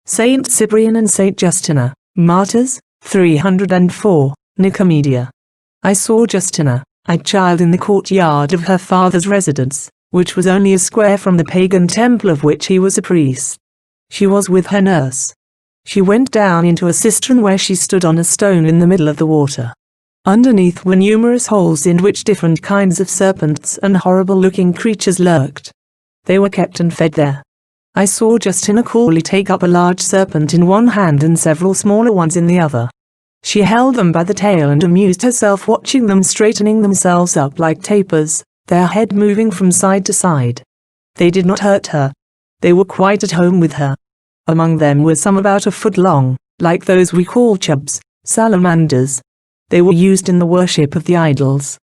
Saint Cyprian and Saint Justina, Martyrs, 304, Nicomedia. I saw Justina, a child in the courtyard of her father's residence, which was only a square from the pagan temple of which he was a priest. She was with her nurse. She went down into a cistern where she stood on a stone in the middle of the water. Underneath were numerous holes in which different kinds of serpents and horrible-looking creatures lurked. They were kept and fed there. I saw Justina coolly take up a large serpent in one hand and several smaller ones in the other. She held them by the tail and amused herself watching them straightening themselves up like tapers, their head moving from side to side. They did not hurt her. They were quite at home with her. Among them were some about a foot long, like those we call chubs, salamanders. They were used in the worship of the idols.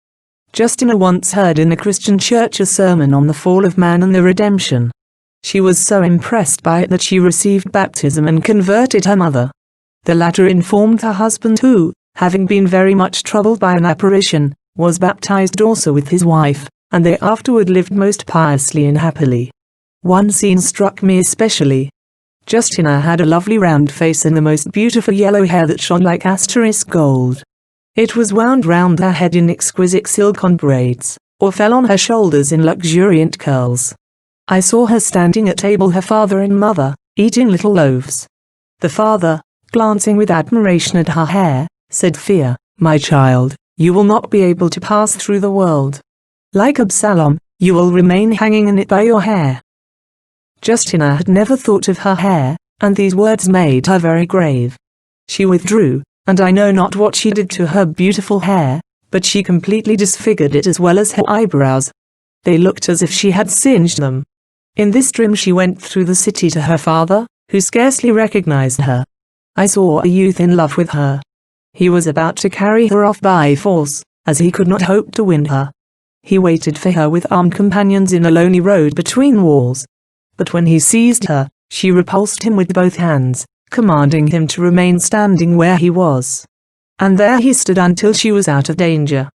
Justina once heard in a Christian church a sermon on the fall of man and the redemption. She was so impressed by it that she received baptism and converted her mother. The latter informed her husband who, having been very much troubled by an apparition, was baptized also with his wife, and they afterward lived most piously and happily. One scene struck me especially. Justina had a lovely round face and the most beautiful yellow hair that shone like asterisk gold. It was wound round her head in exquisite silken braids, or fell on her shoulders in luxuriant curls. I saw her standing at table, her father and mother, eating little loaves. The father, glancing with admiration at her hair, said, "Fear, my child, you will not be able to pass through the world. Like Absalom, you will remain hanging in it by your hair." Justina had never thought of her hair, and these words made her very grave. She withdrew, and I know not what she did to her beautiful hair, but she completely disfigured it as well as her eyebrows. They looked as if she had singed them. In this trim she went through the city to her father, who scarcely recognized her. I saw a youth in love with her. He was about to carry her off by force, as he could not hope to win her. He waited for her with armed companions in a lonely road between walls. But when he seized her, she repulsed him with both hands, commanding him to remain standing where he was. And there he stood until she was out of danger.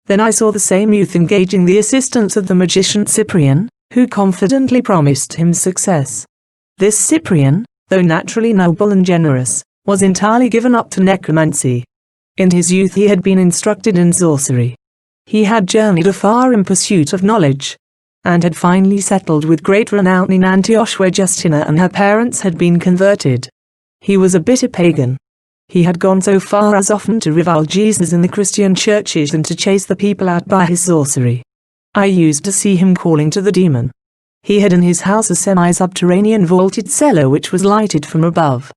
Then I saw the same youth engaging the assistance of the magician Cyprian, who confidently promised him success. This Cyprian, though naturally noble and generous, was entirely given up to necromancy. In his youth he had been instructed in sorcery. He had journeyed afar in pursuit of knowledge, and had finally settled with great renown in Antioch where Justina and her parents had been converted. He was a bitter pagan. He had gone so far as often to revile Jesus in the Christian churches and to chase the people out by his sorcery. I used to see him calling to the demon. He had in his house a semi-subterranean vaulted cellar which was lighted from above.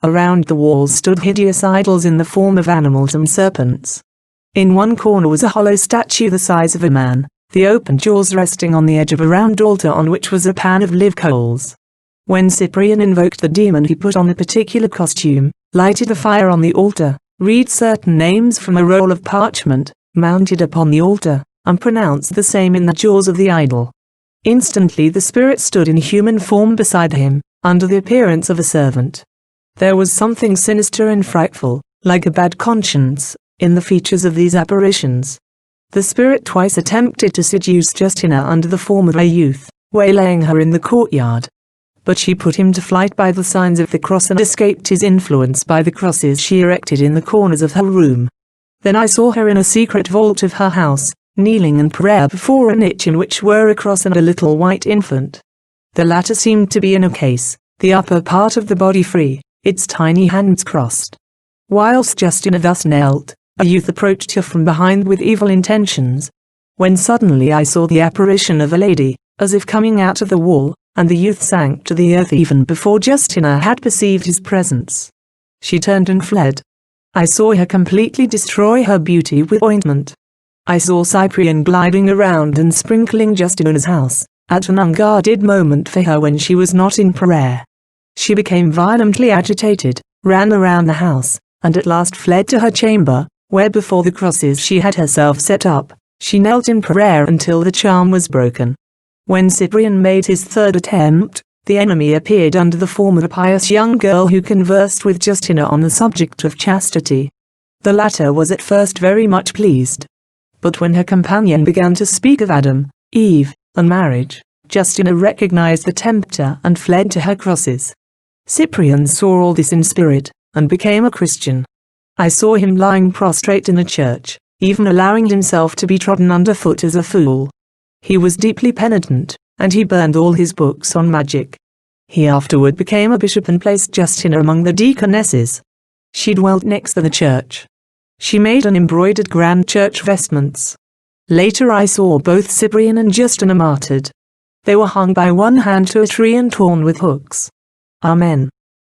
Around the walls stood hideous idols in the form of animals and serpents. In one corner was a hollow statue the size of a man, the open jaws resting on the edge of a round altar on which was a pan of live coals. When Cyprian invoked the demon he put on a particular costume, lighted a fire on the altar, read certain names from a roll of parchment, mounted upon the altar, and pronounced the same in the jaws of the idol. Instantly the spirit stood in human form beside him, under the appearance of a servant. There was something sinister and frightful, like a bad conscience, in the features of these apparitions. The spirit twice attempted to seduce Justina under the form of a youth, waylaying her in the courtyard. But she put him to flight by the signs of the cross and escaped his influence by the crosses she erected in the corners of her room. Then I saw her in a secret vault of her house, kneeling in prayer before a niche in which were a cross and a little white infant. The latter seemed to be in a case, the upper part of the body free, its tiny hands crossed. Whilst Justina thus knelt, a youth approached her from behind with evil intentions. When suddenly I saw the apparition of a lady, as if coming out of the wall, and the youth sank to the earth even before Justina had perceived his presence. She turned and fled. I saw her completely destroy her beauty with ointment. I saw Cyprian gliding around and sprinkling Justina's house, at an unguarded moment for her when she was not in prayer. She became violently agitated, ran around the house, and at last fled to her chamber, where before the crosses she had herself set up, she knelt in prayer until the charm was broken. When Cyprian made his third attempt, the enemy appeared under the form of a pious young girl who conversed with Justina on the subject of chastity. The latter was at first very much pleased. But when her companion began to speak of Adam, Eve, and marriage, Justina recognized the tempter and fled to her crosses. Cyprian saw all this in spirit, and became a Christian. I saw him lying prostrate in a church, even allowing himself to be trodden underfoot as a fool. He was deeply penitent, and he burned all his books on magic. He afterward became a bishop and placed Justina among the deaconesses. She dwelt next to the church. She made an embroidered grand church vestments. Later I saw both Cyprian and Justina martyred. They were hung by one hand to a tree and torn with hooks. Amen.